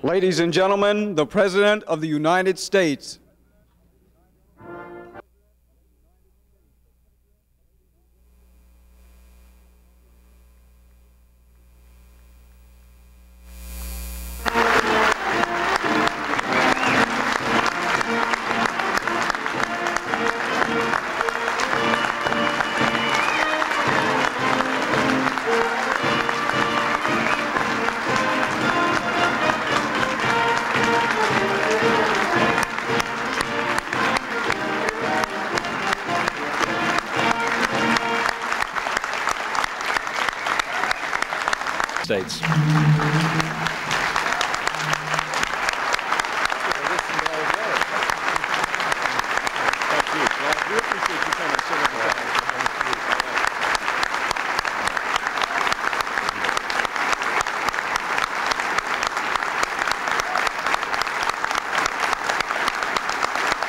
Ladies and gentlemen, the President of the United States. States.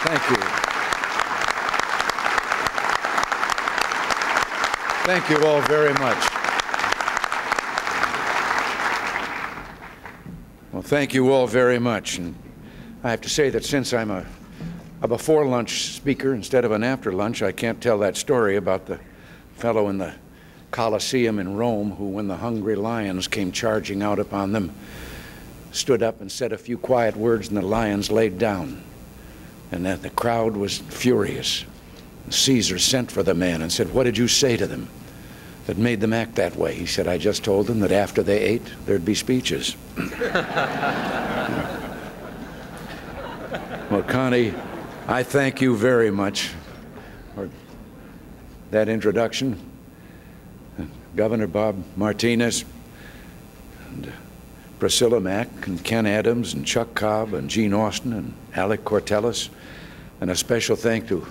Thank you. Thank you all very much. Well, thank you all very much. And I have to say that since I'm a before lunch speaker instead of an after lunch, I can't tell that story about the fellow in the Colosseum in Rome who, when the hungry lions came charging out upon them, stood up and said a few quiet words, and the lions laid down. And that the crowd was furious. Caesar sent for the man and said, "What did you say to them that made them act that way?" He said, "I just told them that after they ate, there'd be speeches." Well, Connie, I thank you very much for that introduction. Governor Bob Martinez, and Priscilla Mack, and Ken Adams, and Chuck Cobb, and Gene Austin, and Alec Cortellis, and a special thank to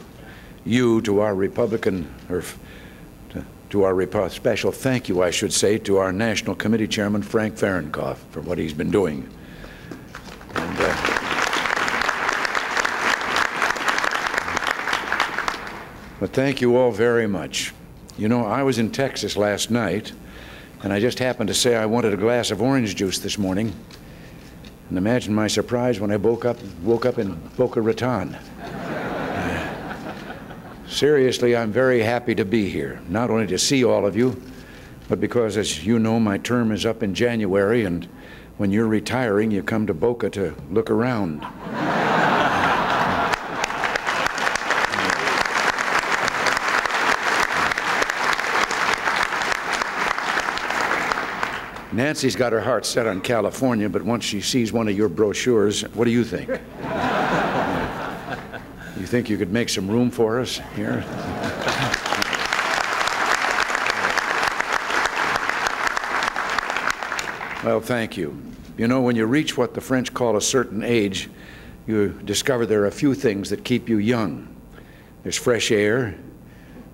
you, to our Republican, or to our special thank you, I should say, to our National Committee Chairman, Frank Fahrenkopf, for what he's been doing. And, but thank you all very much. You know, I was in Texas last night, and I just happened to say I wanted a glass of orange juice this morning. And imagine my surprise when I woke up in Boca Raton. Seriously, I'm very happy to be here, not only to see all of you, but because, as you know, my term is up in January, and when you're retiring, you come to Boca to look around. Nancy's got her heart set on California, but once she sees one of your brochures, what do you think? You think you could make some room for us here? Well, thank you. You know, when you reach what the French call a certain age, you discover there are a few things that keep you young. There's fresh air,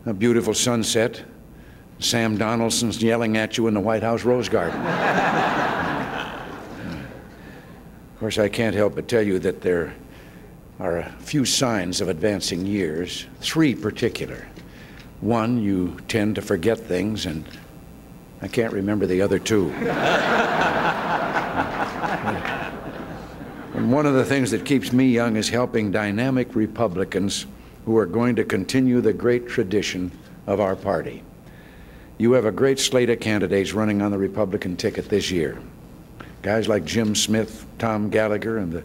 a beautiful sunset, Sam Donaldson's yelling at you in the White House Rose Garden. Of course, I can't help but tell you that there are a few signs of advancing years, three particular. One, you tend to forget things, and I can't remember the other two. And one of the things that keeps me young is helping dynamic Republicans who are going to continue the great tradition of our party. You have a great slate of candidates running on the Republican ticket this year. Guys like Jim Smith, Tom Gallagher, and the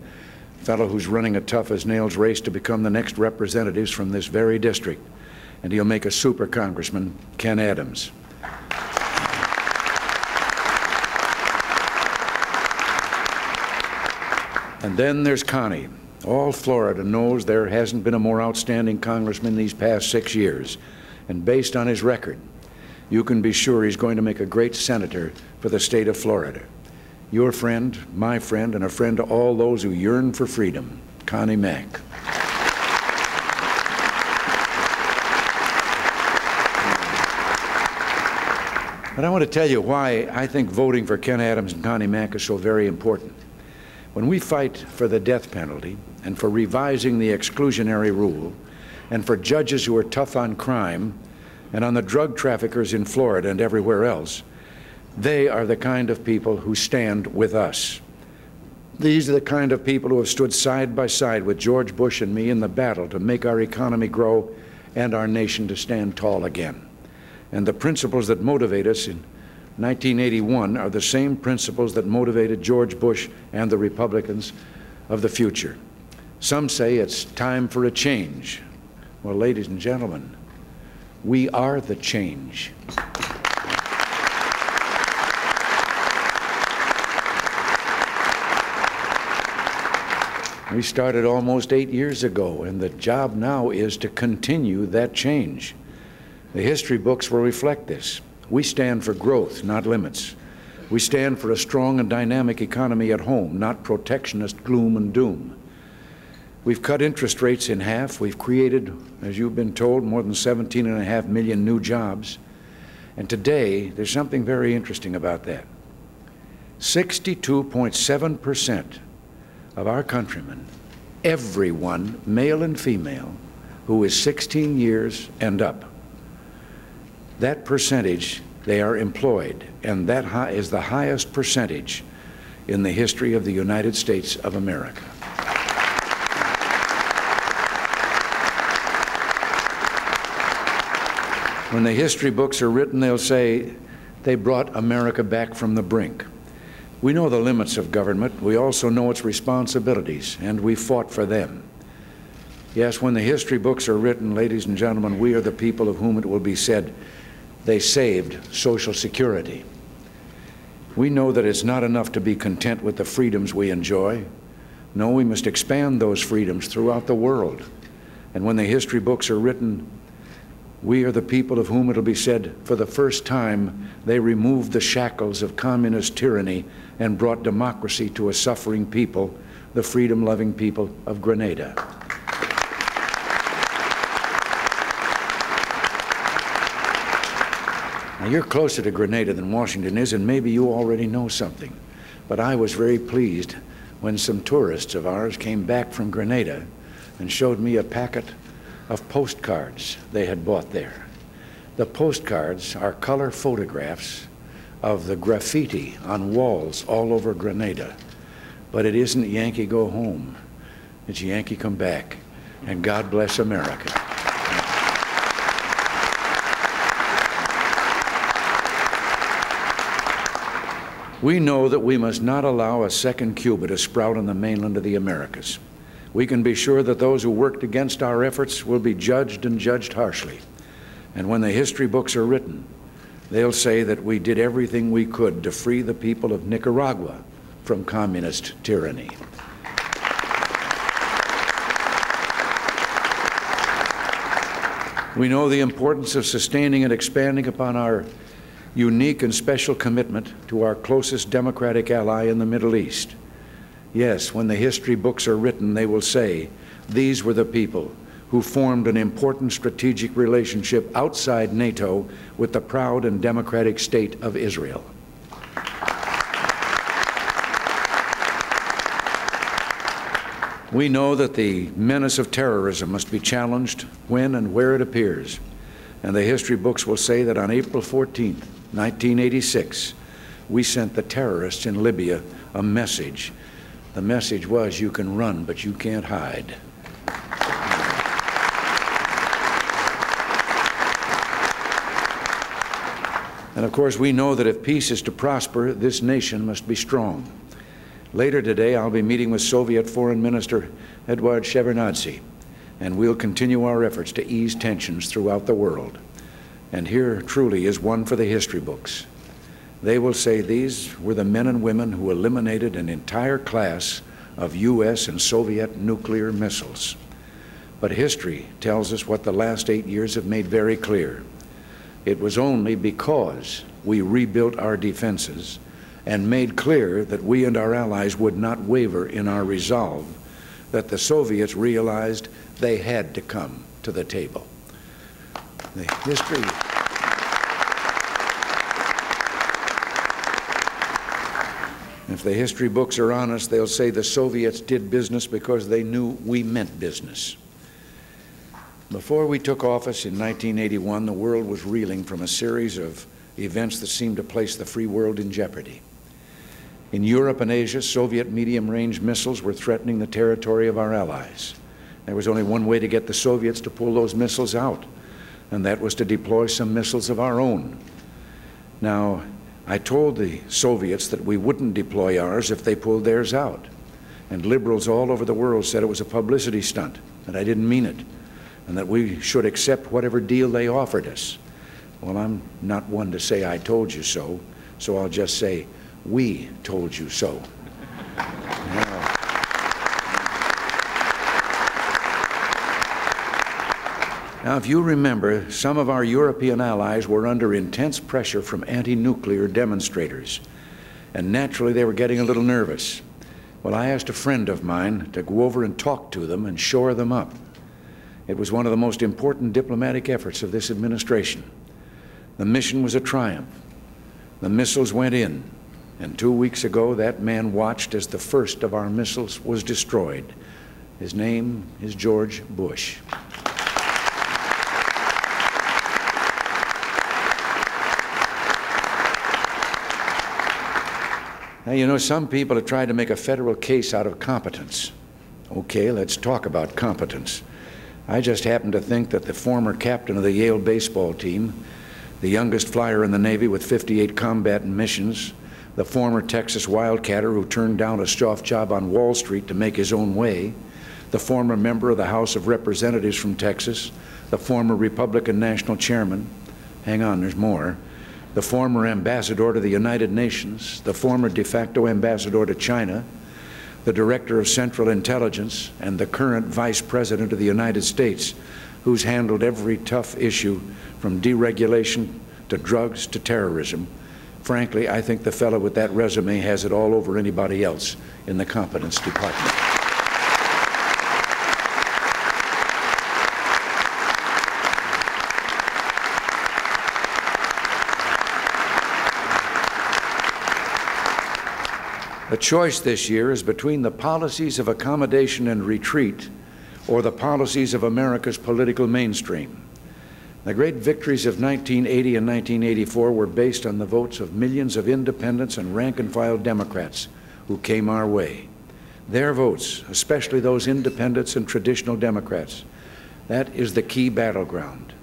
fellow who's running a tough-as-nails race to become the next representatives from this very district. And he'll make a super congressman, Ken Adams. And then there's Connie. All Florida knows there hasn't been a more outstanding congressman these past 6 years. And based on his record, you can be sure he's going to make a great senator for the state of Florida. Your friend, my friend, and a friend to all those who yearn for freedom, Connie Mack. But I want to tell you why I think voting for Ken Adams and Connie Mack is so very important. When we fight for the death penalty and for revising the exclusionary rule and for judges who are tough on crime and on the drug traffickers in Florida and everywhere else, they are the kind of people who stand with us. These are the kind of people who have stood side by side with George Bush and me in the battle to make our economy grow and our nation to stand tall again. And the principles that motivate us in 1981 are the same principles that motivated George Bush and the Republicans of the future. Some say it's time for a change. Well, ladies and gentlemen, we are the change. We started almost 8 years ago, and the job now is to continue that change. The history books will reflect this. We stand for growth, not limits. We stand for a strong and dynamic economy at home, not protectionist gloom and doom. We've cut interest rates in half. We've created, as you've been told, more than 17.5 million new jobs. And today, there's something very interesting about that. 62.7% of our countrymen, everyone, male and female, who is 16 years and up, that percentage, they are employed, and that is the highest percentage in the history of the United States of America. When the history books are written, they'll say they brought America back from the brink. We know the limits of government. We also know its responsibilities, and we fought for them. Yes, when the history books are written, ladies and gentlemen, we are the people of whom it will be said they saved Social Security. We know that it's not enough to be content with the freedoms we enjoy. No, we must expand those freedoms throughout the world. And when the history books are written, we are the people of whom it'll be said, for the first time, they removed the shackles of communist tyranny and brought democracy to a suffering people, the freedom-loving people of Grenada. Now, you're closer to Grenada than Washington is, and maybe you already know something. But I was very pleased when some tourists of ours came back from Grenada and showed me a packet of postcards they had bought there. The postcards are color photographs of the graffiti on walls all over Grenada. But it isn't Yankee go home, it's Yankee come back, and God bless America. We know that we must not allow a second Cuba to sprout on the mainland of the Americas. We can be sure that those who worked against our efforts will be judged and judged harshly. And when the history books are written, they'll say that we did everything we could to free the people of Nicaragua from communist tyranny. We know the importance of sustaining and expanding upon our unique and special commitment to our closest democratic ally in the Middle East. Yes, when the history books are written, they will say, these were the people who formed an important strategic relationship outside NATO with the proud and democratic state of Israel. We know that the menace of terrorism must be challenged when and where it appears. And the history books will say that on April 14th, 1986, we sent the terrorists in Libya a message. The message was, you can run, but you can't hide. And of course, we know that if peace is to prosper, this nation must be strong. Later today, I'll be meeting with Soviet Foreign Minister Eduard Shevardnadze, and we'll continue our efforts to ease tensions throughout the world. And here truly is one for the history books. They will say these were the men and women who eliminated an entire class of U.S. and Soviet nuclear missiles. But history tells us what the last 8 years have made very clear. It was only because we rebuilt our defenses and made clear that we and our allies would not waver in our resolve that the Soviets realized they had to come to the table. The history. If the history books are honest, they'll say the Soviets did business because they knew we meant business. Before we took office in 1981, the world was reeling from a series of events that seemed to place the free world in jeopardy. In Europe and Asia, Soviet medium-range missiles were threatening the territory of our allies. There was only one way to get the Soviets to pull those missiles out, and that was to deploy some missiles of our own. Now, I told the Soviets that we wouldn't deploy ours if they pulled theirs out. And liberals all over the world said it was a publicity stunt, that I didn't mean it, and that we should accept whatever deal they offered us. Well, I'm not one to say I told you so, so I'll just say, we told you so. Now, if you remember, some of our European allies were under intense pressure from anti-nuclear demonstrators, and naturally they were getting a little nervous. Well, I asked a friend of mine to go over and talk to them and shore them up. It was one of the most important diplomatic efforts of this administration. The mission was a triumph. The missiles went in, and 2 weeks ago that man watched as the first of our missiles was destroyed. His name is George Bush. Now, you know, some people have tried to make a federal case out of competence. Okay, let's talk about competence. I just happen to think that the former captain of the Yale baseball team, the youngest flyer in the Navy with 58 combat missions, the former Texas wildcatter who turned down a soft job on Wall Street to make his own way, the former member of the House of Representatives from Texas, the former Republican national chairman, hang on, there's more, the former ambassador to the United Nations, the former de facto ambassador to China, the director of Central Intelligence, and the current vice president of the United States, who's handled every tough issue from deregulation to drugs to terrorism. Frankly, I think the fellow with that resume has it all over anybody else in the competence department. The choice this year is between the policies of accommodation and retreat or the policies of America's political mainstream. The great victories of 1980 and 1984 were based on the votes of millions of independents and rank-and-file Democrats who came our way. Their votes, especially those independents and traditional Democrats, that is the key battleground.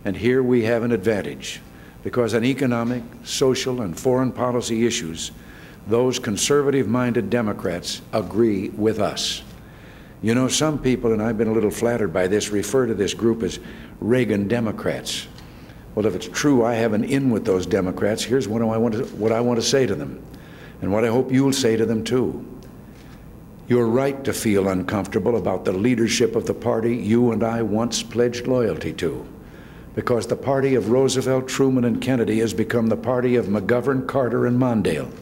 And here we have an advantage, because on economic, social, and foreign policy issues, those conservative-minded Democrats agree with us. You know, some people, and I've been a little flattered by this, refer to this group as Reagan Democrats. Well, if it's true I have an in with those Democrats, here's what I want to say to them, and what I hope you'll say to them too. You're right to feel uncomfortable about the leadership of the party you and I once pledged loyalty to, because the party of Roosevelt, Truman, and Kennedy has become the party of McGovern, Carter, and Mondale.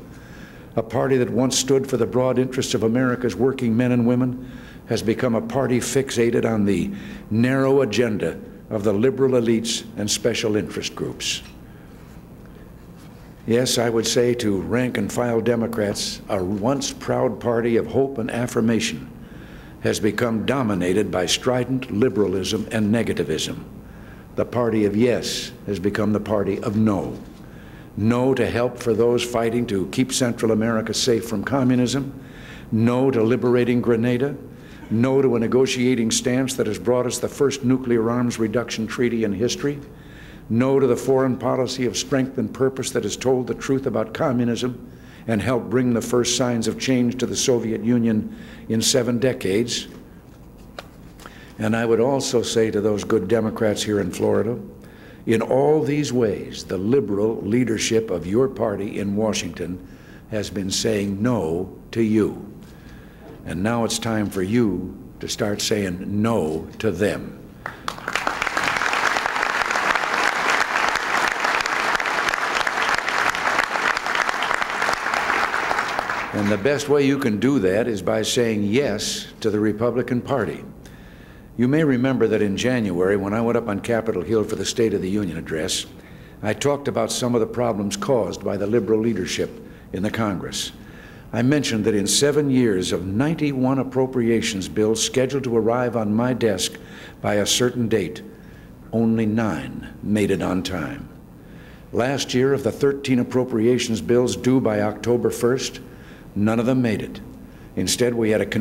A party that once stood for the broad interests of America's working men and women has become a party fixated on the narrow agenda of the liberal elites and special interest groups. Yes, I would say to rank-and-file Democrats, a once proud party of hope and affirmation has become dominated by strident liberalism and negativism. The party of yes has become the party of no. No to help for those fighting to keep Central America safe from communism. No to liberating Grenada. No to a negotiating stance that has brought us the first nuclear arms reduction treaty in history. No to the foreign policy of strength and purpose that has told the truth about communism and helped bring the first signs of change to the Soviet Union in 7 decades. And I would also say to those good Democrats here in Florida, in all these ways, the liberal leadership of your party in Washington has been saying no to you. And now it's time for you to start saying no to them. And the best way you can do that is by saying yes to the Republican Party. You may remember that in January, when I went up on Capitol Hill for the State of the Union address, I talked about some of the problems caused by the liberal leadership in the Congress. I mentioned that in 7 years of 91 appropriations bills scheduled to arrive on my desk by a certain date, only 9 made it on time. Last year, of the 13 appropriations bills due by October 1st, None of them made it. Instead, we had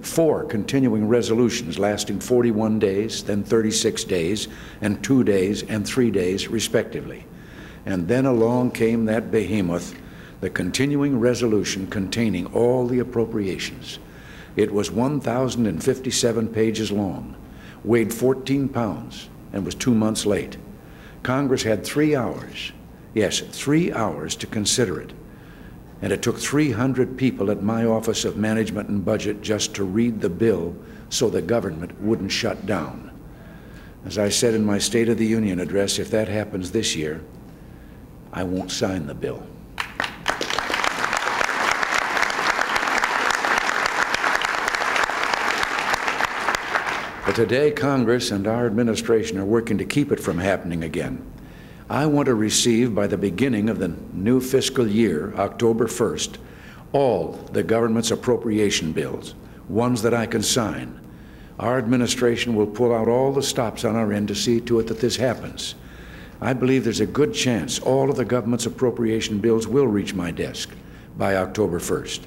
four continuing resolutions lasting 41 days, then 36 days, and 2 days, and 3 days, respectively. And then along came that behemoth, the continuing resolution containing all the appropriations. It was 1,057 pages long, weighed 14 pounds, and was 2 months late. Congress had 3 hours, yes, 3 hours to consider it. And it took 300 people at my Office of Management and Budget just to read the bill so the government wouldn't shut down. As I said in my State of the Union address, if that happens this year, I won't sign the bill. But today, Congress and our administration are working to keep it from happening again. I want to receive, by the beginning of the new fiscal year, October 1st, all the government's appropriation bills, ones that I can sign. Our administration will pull out all the stops on our end to see to it that this happens. I believe there's a good chance all of the government's appropriation bills will reach my desk by October 1st.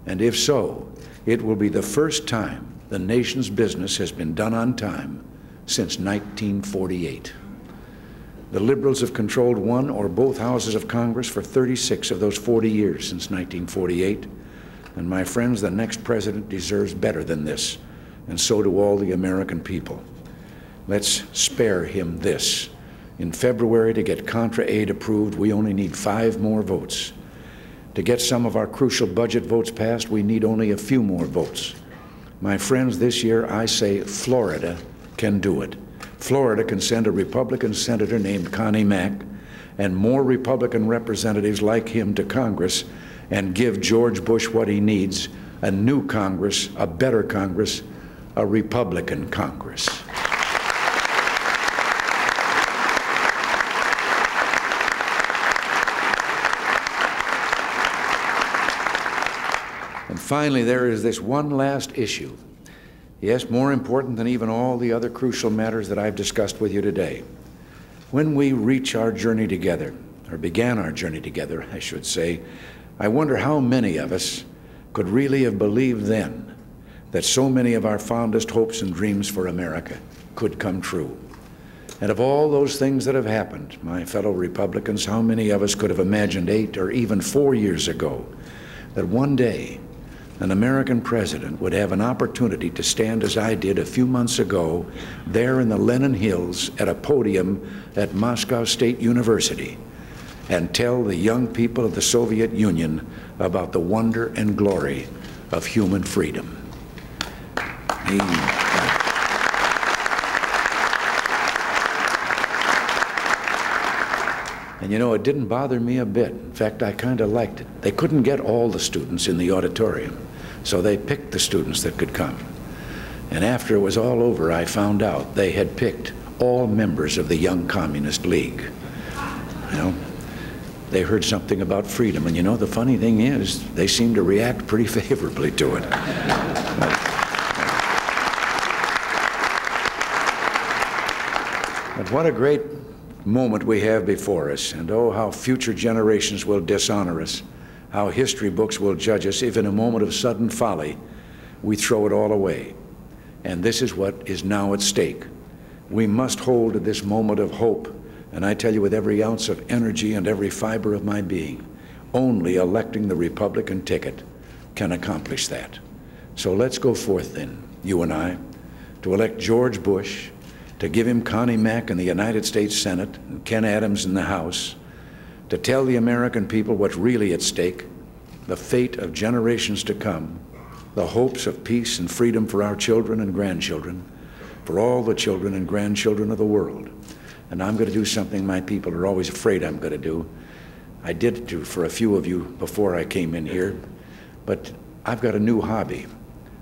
And if so, it will be the first time the nation's business has been done on time since 1948. The liberals have controlled one or both houses of Congress for 36 of those 40 years since 1948. And my friends, the next president deserves better than this, and so do all the American people. Let's spare him this. In February, to get Contra Aid approved, we only need 5 more votes. To get some of our crucial budget votes passed, we need only a few more votes. My friends, this year I say Florida can do it. Florida can send a Republican senator named Connie Mack and more Republican representatives like him to Congress and give George Bush what he needs, a new Congress, a better Congress, a Republican Congress. And finally, there is this one last issue. Yes, more important than even all the other crucial matters that I've discussed with you today. When we reach our journey together, or began our journey together, I should say, I wonder how many of us could really have believed then that so many of our fondest hopes and dreams for America could come true. And of all those things that have happened, my fellow Republicans, how many of us could have imagined 8 or even 4 years ago that one day an American president would have an opportunity to stand as I did a few months ago there in the Lenin Hills at a podium at Moscow State University and tell the young people of the Soviet Union about the wonder and glory of human freedom. And you know, it didn't bother me a bit. In fact, I kind of liked it. They couldn't get all the students in the auditorium, so they picked the students that could come. And after it was all over, I found out they had picked all members of the Young Communist League. You know, they heard something about freedom, and you know, the funny thing is, they seemed to react pretty favorably to it. But what a great moment we have before us, and oh, how future generations will dishonor us, how history books will judge us if in a moment of sudden folly we throw it all away. And this is what is now at stake. We must hold to this moment of hope, and I tell you with every ounce of energy and every fiber of my being, only electing the Republican ticket can accomplish that. So let's go forth then, you and I, to elect George Bush, to give him Connie Mack in the United States Senate and Ken Adams in the House, to tell the American people what's really at stake, the fate of generations to come, the hopes of peace and freedom for our children and grandchildren, for all the children and grandchildren of the world. And I'm going to do something my people are always afraid I'm going to do. I did do for a few of you before I came in here, but I've got a new hobby.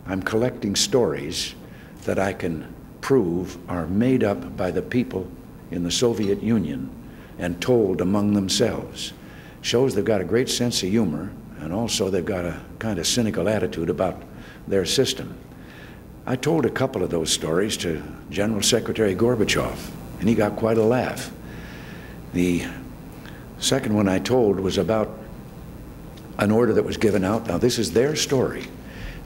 I'm collecting stories that I can prove are made up by the people in the Soviet Union and told among themselves. Shows they've got a great sense of humor, and also they've got a kind of cynical attitude about their system. I told a couple of those stories to General Secretary Gorbachev, and he got quite a laugh. The second one I told was about an order that was given out. Now, this is their story.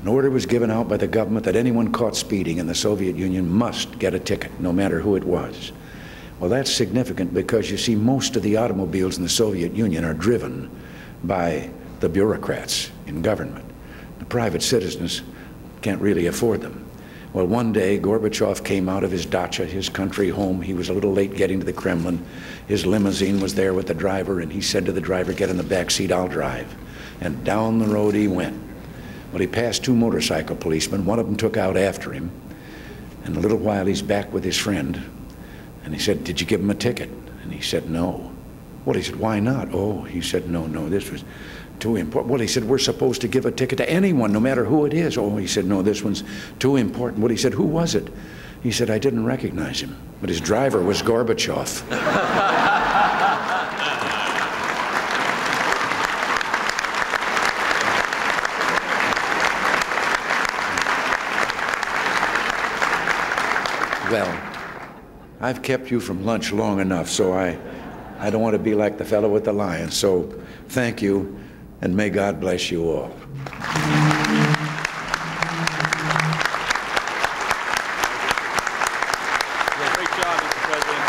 An order was given out by the government that anyone caught speeding in the Soviet Union must get a ticket, no matter who it was. Well, that's significant because, you see, most of the automobiles in the Soviet Union are driven by the bureaucrats in government. The private citizens can't really afford them. Well, one day, Gorbachev came out of his dacha, his country home. He was a little late getting to the Kremlin. His limousine was there with the driver, and he said to the driver, "Get in the back seat, I'll drive." And down the road he went. Well, he passed two motorcycle policemen. One of them took out after him. And in a little while, he's back with his friend. And he said, "Did you give him a ticket?" And he said, "No." Well, he said, "Why not?" "Oh," he said, no, this was too important." Well, he said, "We're supposed to give a ticket to anyone, no matter who it is." "Oh," he said, "no, this one's too important." Well, he said, "Who was it?" He said, "I didn't recognize him, but his driver was Gorbachev." Well, I've kept you from lunch long enough, so I don't want to be like the fellow with the lion. So thank you, and may God bless you all. Great job, Mr. President.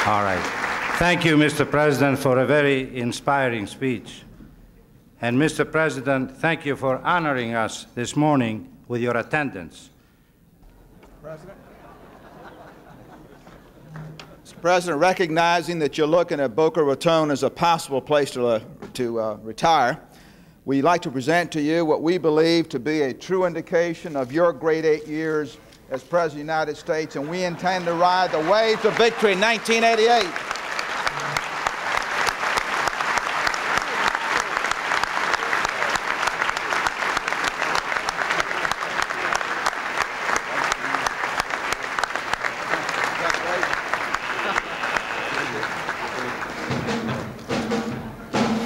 All right. Thank you, Mr. President, for a very inspiring speech. And Mr. President, thank you for honoring us this morning with your attendance. President? Mr. President, recognizing that you're looking at Boca Raton as a possible place to retire, we'd like to present to you what we believe to be a true indication of your great 8 years as President of the United States, and we intend to ride the waves of victory in 1988.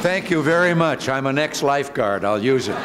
Thank you very much. I'm an ex-lifeguard. I'll use it.